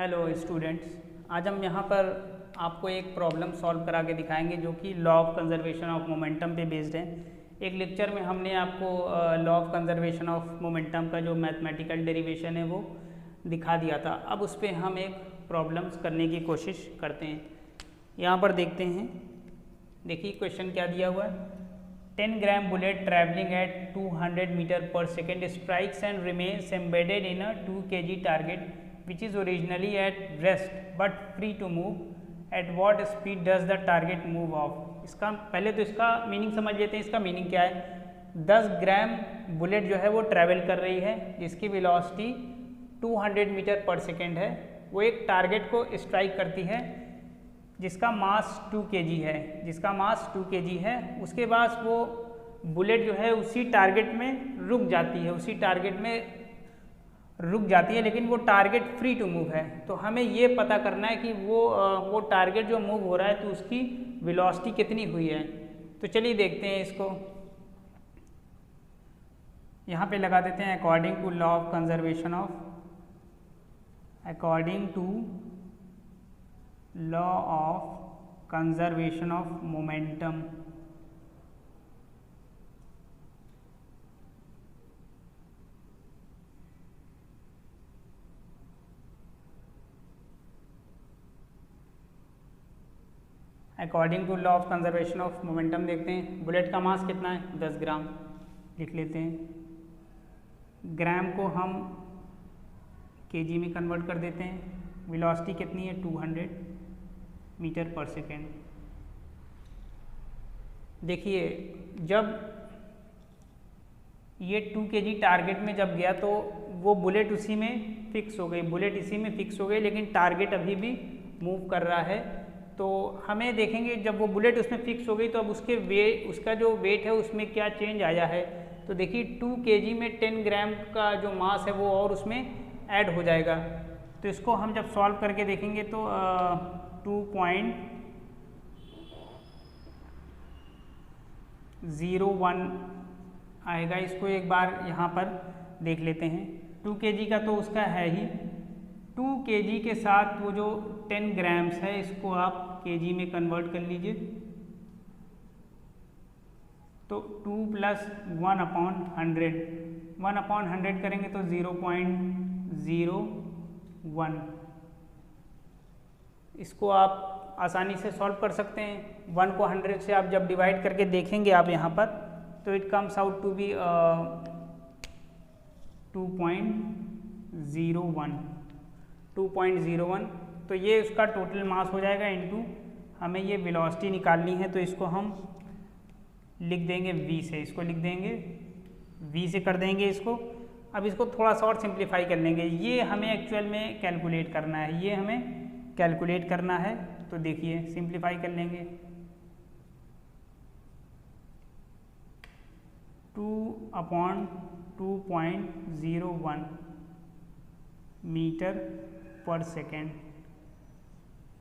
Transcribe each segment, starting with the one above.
Hello students, आज हम यहाँ पर आपको एक प्रॉब्लम सॉल्व करा के दिखाएंगे जो कि law of conservation of momentum पे बेस्ड है। एक लेक्चर में हमने आपको law of conservation of momentum का जो मैथमेटिकल डेरिवेशन है वो दिखा दिया था। अब उस पर हम एक प्रॉब्लम्स करने की कोशिश करते हैं। यहाँ पर देखते हैं, देखिए क्वेश्चन क्या दिया हुआ है। 10 ग्राम बुलेट ट्रैवलिंग एट 200 मीटर पर second strikes and remains embedded in a 2 kg target which is originally at rest but free to move. At what speed does the target move off? इसका पहले तो इसका meaning समझ लेते हैं। इसका meaning क्या है? 10 ग्राम बुलेट जो है वो ट्रैवल कर रही है जिसकी वेलोसिटी 200 मीटर पर सेकेंड है। वो एक टारगेट को स्ट्राइक करती है जिसका मास 2 kg है, उसके बाद वो बुलेट जो है उसी टारगेट में रुक जाती है, लेकिन वो टारगेट फ्री टू मूव है। तो हमें ये पता करना है कि वो टारगेट जो मूव हो रहा है तो उसकी वेलोसिटी कितनी हुई है। तो चलिए देखते हैं इसको। यहाँ पे लगा देते हैं according to law of conservation of momentum. According to law of conservation of momentum देखते हैं। बुलेट का मास कितना है? 10 ग्राम लिख लेते हैं। ग्राम को हम केजी में कन्वर्ट कर देते हैं। वेलोसिटी कितनी है? 200 मीटर पर सेकेंड। देखिए जब ये 2 kg टारगेट में जब गया तो वो बुलेट उसी में फिक्स हो गई, लेकिन टारगेट अभी भी मूव कर रहा है। तो हमें देखेंगे जब वो बुलेट उसमें फिक्स हो गई तो अब उसका जो वेट है उसमें क्या चेंज आया है। तो देखिए 2 kg में 10 ग्राम का जो मास है वो और उसमें ऐड हो जाएगा। तो इसको हम जब सॉल्व करके देखेंगे तो 2.01 आएगा। इसको एक बार यहाँ पर देख लेते हैं। 2 kg का तो उसका है ही। 2 kg के साथ वो जो 10 ग्राम्स है इसको आप kg में कन्वर्ट कर लीजिए। तो 2 + 1/100 करेंगे तो 0.01। इसको आप आसानी से सॉल्व कर सकते हैं। 1 को 100 से आप जब डिवाइड करके देखेंगे आप यहाँ पर तो it comes out to be 2.01। तो ये उसका टोटल मास हो जाएगा इनटू हमें ये वेलोसिटी निकालनी है। तो इसको हम लिख देंगे v से कर देंगे इसको। अब इसको थोड़ा सा और सिंप्लीफाई कर लेंगे। ये हमें एक्चुअल में कैलकुलेट करना है, तो देखिए सिंप्लीफाई कर लेंगे। 2/2.01 मीटर पर सेकेंड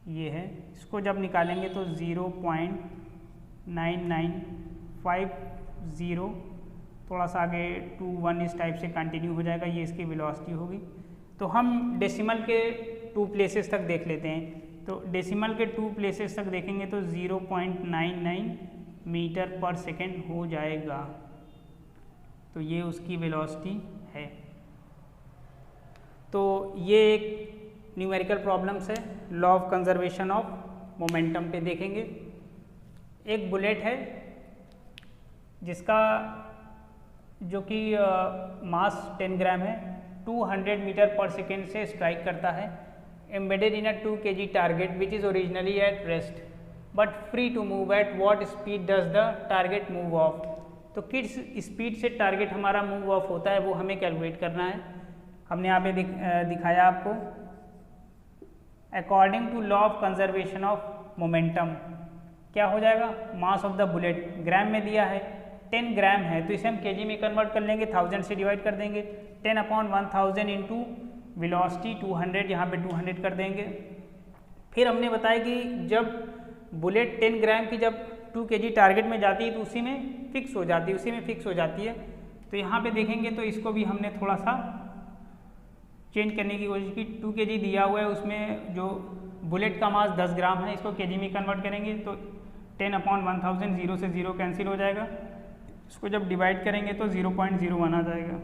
ये है। इसको जब निकालेंगे तो 0.9950, थोड़ा सा आगे 21 इस टाइप से कंटिन्यू हो जाएगा। ये इसकी वेलोसिटी होगी। तो हम डेसिमल के 2 प्लेसेस तक देख लेते हैं। तो डेसिमल के 2 प्लेसेस तक देखेंगे तो 0.99 मीटर पर सेकेंड हो जाएगा। तो ये उसकी वेलोसिटी है। तो ये एक न्यूमेरिकल प्रॉब्लम्स है law of conservation of momentum पे देखेंगे। एक बुलेट है जिसका जो कि मास 10 ग्राम है, 200 मीटर पर सेकेंड से स्ट्राइक करता है। Embedded in a 2 kg target which is originally at rest but free to move. At what speed does the target move off? तो किस स्पीड से टारगेट हमारा मूव ऑफ होता है वो हमें कैलकुलेट करना है। हमने यहाँ पे दिखाया आपको। According to law of conservation of momentum क्या हो जाएगा? Mass of the bullet gram में दिया है, 10 ग्राम है तो इसे हम केजी में कन्वर्ट कर लेंगे, 1000 से डिवाइड कर देंगे। 10/1000 इंटू वेलोसिटी 200, यहाँ पे 200 कर देंगे। फिर हमने बताया कि जब बुलेट 10 ग्राम की जब 2 kg टारगेट में जाती है तो उसी में फिक्स हो जाती है। तो यहाँ पे देखेंगे तो इसको भी हमने थोड़ा सा चेंज करने की कोशिश की। 2 kg दिया हुआ है, उसमें जो बुलेट का मास 10 ग्राम है, इसको kg में कन्वर्ट करेंगे तो 10/1000, 0 से 0 कैंसिल हो जाएगा। इसको जब डिवाइड करेंगे तो 0.01 आ जाएगा।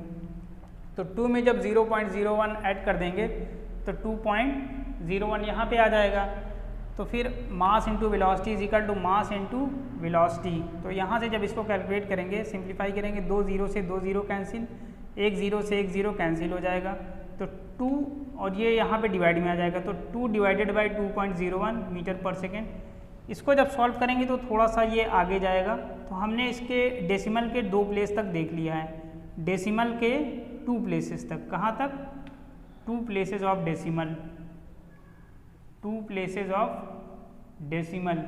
तो 2 में जब 0.01 ऐड कर देंगे तो 2.01 यहाँ पे आ जाएगा। तो फिर mass into velocity is equal to mass into velocity. तो यहाँ से जब इसको कैलकुलेट करेंगे, सिंप्लीफाई करेंगे, 2 0 से 2 0 कैंसिल, 1 0 से 1 0 कैंसिल हो जाएगा। तो 2 और ये यहाँ पे डिवाइड में आ जाएगा, तो 2 डिवाइडेड बाई 2.01 मीटर पर सेकेंड। इसको जब सॉल्व करेंगे तो थोड़ा सा ये आगे जाएगा। तो हमने इसके डेसिमल के 2 प्लेस तक देख लिया है, डेसिमल के 2 प्लेसेस तक। कहाँ तक? 2 places of decimal, 2 places of decimal.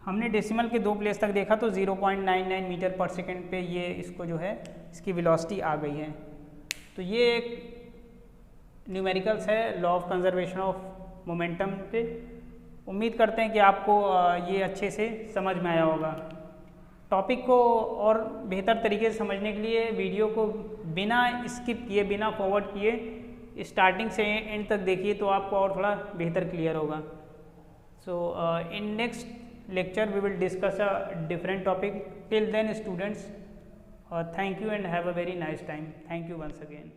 हमने डेसिमल के 2 प्लेस तक देखा तो 0.99 मीटर पर सेकेंड पे ये इसको जो है इसकी वेलोसिटी आ गई है। तो ये एक न्यूमेरिकल्स है law of conservation of momentum पे। उम्मीद करते हैं कि आपको ये अच्छे से समझ में आया होगा। टॉपिक को और बेहतर तरीके से समझने के लिए वीडियो को बिना स्किप किए, बिना फॉरवर्ड किए स्टार्टिंग से एंड तक देखिए, तो आपको और थोड़ा बेहतर क्लियर होगा। So in next lecture we will discuss a different topic. Till then students, thank you and have a very nice time. Thank you once again.